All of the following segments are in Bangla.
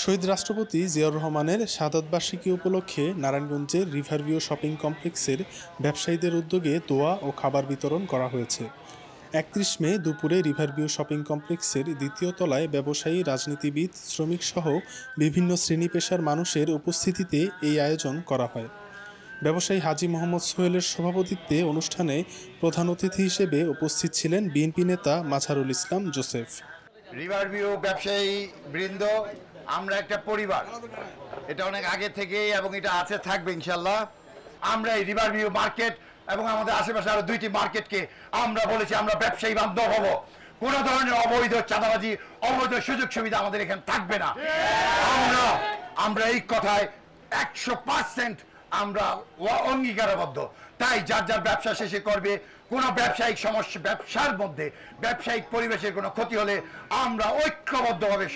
শহীদ রাষ্ট্রপতি জিয়াউর রহমানের শাহাদত বার্ষিকী উপলক্ষে নারায়ণগঞ্জের রিভারভিউ শপিং কমপ্লেক্সের ব্যবসায়ীদের উদ্যোগে দোয়া ও খাবার বিতরণ করা হয়েছে। ৩১ মে দুপুরে রিভারভিউ শপিং কমপ্লেক্সের দ্বিতীয় তলায় ব্যবসায়ী, রাজনীতিবিদ, শ্রমিকসহ বিভিন্ন শ্রেণী পেশার মানুষের উপস্থিতিতে এই আয়োজন করা হয়। ব্যবসায়ী হাজী মোহাম্মদ সোহেলের সভাপতিত্বে অনুষ্ঠানে প্রধান অতিথি হিসেবে উপস্থিত ছিলেন বিএনপি নেতা মাঝহারুল ইসলাম জোসেফ। রিভারভিউ ব্যবসায়ী বৃন্দ, আমরা একটা পরিবার, এটা অনেক আগে থেকেই এবং এটা আছে, থাকবে ইনশাল্লাহ। আমরা এই রিভারভিউ মার্কেট এবং আমাদের আশেপাশে আরো 2টি মার্কেটকে আমরা বলেছি আমরা ব্যবসায়ী বান্ধব হব, কোন ধরনের অবৈধ চাঁদাবাজি, অবৈধ সুযোগ সুবিধা আমাদের এখানে থাকবে না। আমরা এই কথায় 100% আমরা অঙ্গীকারবদ্ধ। তাই যার যার ব্যবসা শেষে করবে, কোনো ব্যবসায়িক সমস্যা, ব্যবসার মধ্যে ব্যবসায়িক পরিবেশের কোনো ক্ষতি হলে আমরা ঐক্যবদ্ধভাবে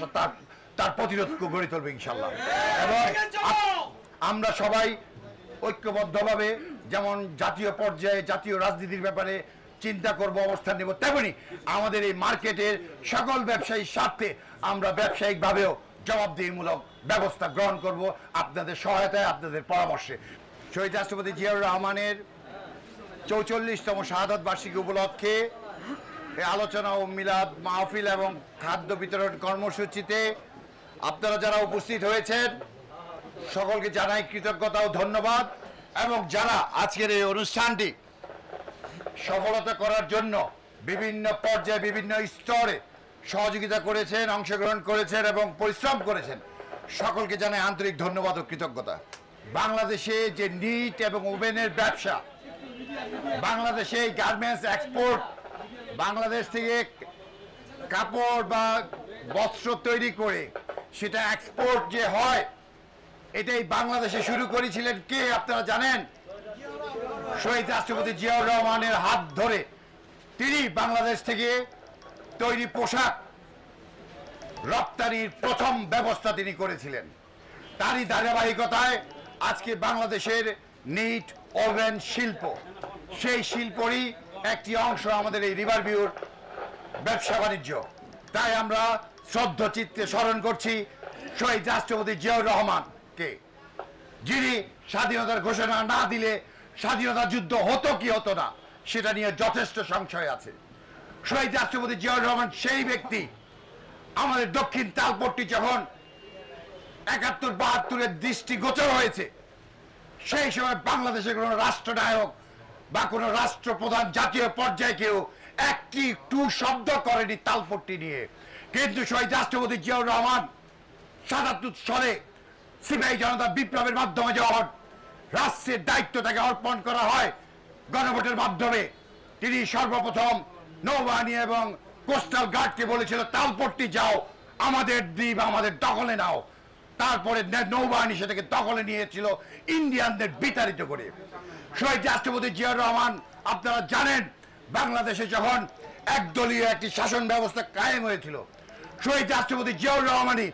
তার প্রতিরোধ গড়ে তুলবো ইনশাল্লাহ। এবং আমরা সবাই ঐক্যবদ্ধভাবে যেমন জাতীয় পর্যায়ে জাতীয় রাজনীতির ব্যাপারে চিন্তা করব, অবস্থান নেব, তেমনি আমাদের এই মার্কেটের সকল ব্যবসায়ীর স্বার্থে আমরা ব্যবসায়িকভাবেও জবাবদিহিমূলক ব্যবস্থা গ্রহণ করব আপনাদের সহায়তায়, আপনাদের পরামর্শে। শহীদ রাষ্ট্রপতি জিয়াউর রহমানের 44তম শাহাদত বার্ষিকী উপলক্ষে আলোচনা ও মিলাদ মাহফিল এবং খাদ্য বিতরণ কর্মসূচিতে আপনারা যারা উপস্থিত হয়েছেন সকলকে জানাই কৃতজ্ঞতা ও ধন্যবাদ। এবং যারা আজকের এই অনুষ্ঠানটি সফলতা করার জন্য বিভিন্ন পর্যায়ে বিভিন্ন স্তরে সহযোগিতা করেছেন, অংশগ্রহণ করেছেন এবং পরিশ্রম করেছেন, সকলকে জানাই আন্তরিক ধন্যবাদ ও কৃতজ্ঞতা। বাংলাদেশে যে নিট এবং ওভেনের ব্যবসা, বাংলাদেশে গার্মেন্টস এক্সপোর্ট, বাংলাদেশ থেকে কাপড় বা বস্ত্র তৈরি করে সেটা এক্সপোর্ট যে হয়, এটাই বাংলাদেশে শুরু করেছিলেন কে আপনারা জানেন? শহীদ রাষ্ট্রপতি জিয়াউর রহমানের হাত ধরে তিনি বাংলাদেশ থেকে তৈরি পোশাক রপ্তানির প্রথম ব্যবস্থা তিনি করেছিলেন। তারই ধারাবাহিকতায় আজকে বাংলাদেশের নিট ওভেন শিল্প, সেই শিল্পরই একটি অংশ আমাদের এই রিভারভিউর ব্যবসা বাণিজ্য। তাই আমরা শ্রদ্ধা চিত্তে স্মরণ করছি শহীদ রাষ্ট্রপতি জিয়াউর রহমানকে, যিনি স্বাধীনতার ঘোষণা না দিলে স্বাধীনতা যুদ্ধ হতো কি হতো না সেটা নিয়ে যথেষ্ট সংশয় আছে। শহীদ রাষ্ট্রপতি জিয়াউর রহমান সেই ব্যক্তি, আমাদের দক্ষিণ তালপট্টি যখন 71-72-এর দৃষ্টিগোচর হয়েছে, সেই সময় বাংলাদেশের কোনো রাষ্ট্রনায়ক বা কোনো রাষ্ট্রপ্রধান জাতীয় পর্যায়ে কেউ একটি টু শব্দ করেনি তালপট্টি নিয়ে। কিন্তু শহীদ রাষ্ট্রপতি জিয়াউর রহমান 77 সালে সিপাহী জনতা বিপ্লবের মাধ্যমে যখন রাষ্ট্রের দায়িত্ব তাকে অর্পণ করা হয় গণভোটের মাধ্যমে, তিনি সর্বপ্রথম নৌবাহিনী এবং কোস্টাল গার্ডকে বলেছিল তালপট্টি যাও, আমাদের দ্বীপ আমাদের দখলে নাও। তারপরে নৌবাহিনী সেটাকে দখলে নিয়েছিল ইন্ডিয়ানদের বিতাড়িত করে। শহীদ রাষ্ট্রপতি জিয়াউর রহমান, আপনারা জানেন বাংলাদেশে যখন একদলীয় একটি শাসন ব্যবস্থা কায়েম হয়েছিল, শহীদ রাষ্ট্রপতি জিয়াউর রহমানই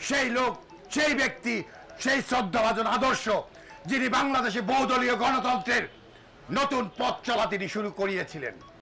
সেই লোক, সেই ব্যক্তি, সেই শ্রদ্ধাভাজন আদর্শ, যিনি বাংলাদেশে বহুদলীয় গণতন্ত্রের নতুন পথ চলা তিনি শুরু করিয়েছিলেন।